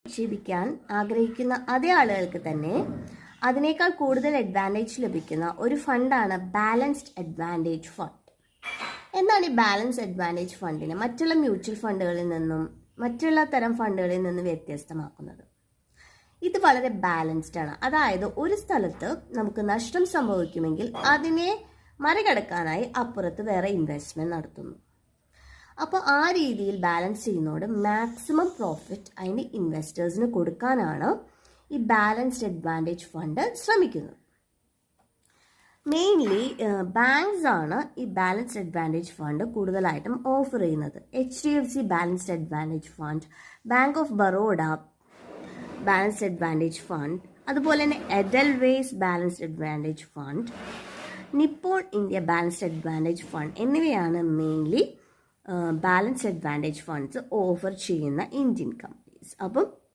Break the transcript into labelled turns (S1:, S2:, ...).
S1: നിക്ഷേപിക്കാൻ ആഗ്രഹിക്കുന്ന അതേ ആളുകൾക്ക് തന്നെ അതിനേക്കാൾ കൂടുതൽ അഡ്വാൻറ്റേജ് ലഭിക്കുന്ന ഒരു ഫണ്ടാണ് ബാലൻസ്ഡ് അഡ്വാൻറ്റേജ് ഫണ്ട്. എന്താണ് ഈ ബാലൻസ് അഡ്വാൻറ്റേജ് ഫണ്ടിനെ മറ്റുള്ള മ്യൂച്വൽ ഫണ്ടുകളിൽ നിന്നും മറ്റുള്ള തരം ഫണ്ടുകളിൽ നിന്നും വ്യത്യസ്തമാക്കുന്നത്? ഇത് വളരെ ബാലൻസ്ഡ് ആണ്. അതായത് ഒരു സ്ഥലത്ത് നമുക്ക് നഷ്ടം സംഭവിക്കുമെങ്കിൽ അതിനെ മറികടക്കാനായി അപ്പുറത്ത് വേറെ ഇൻവെസ്റ്റ്മെന്റ് നടത്തുന്നു. അപ്പോൾ ആ രീതിയിൽ ബാലൻസ് ചെയ്യുന്നതോട് മാക്സിമം പ്രോഫിറ്റ് അതിന് ഇൻവെസ്റ്റേഴ്സിന് കൊടുക്കാനാണ് ഈ ബാലൻസ്ഡ് അഡ്വാൻറ്റേജ് ഫണ്ട് ശ്രമിക്കുന്നത്. മെയിൻലി ബാങ്ക്സ് ആണ് ഈ ബാലൻസ്ഡ് അഡ്വാൻറ്റേജ് ഫണ്ട് കൂടുതലായിട്ടും ഓഫർ ചെയ്യുന്നത്. HDFC balanced advantage fund, Bank of Baroda balanced advantage fund, അതുപോലെ തന്നെ Edelweiss balanced advantage fund, Nippon India balanced advantage fund എന്നിവയാണ് mainly balanced advantage funds offer ചെയ്യുന്ന Indian companies. അപ്പം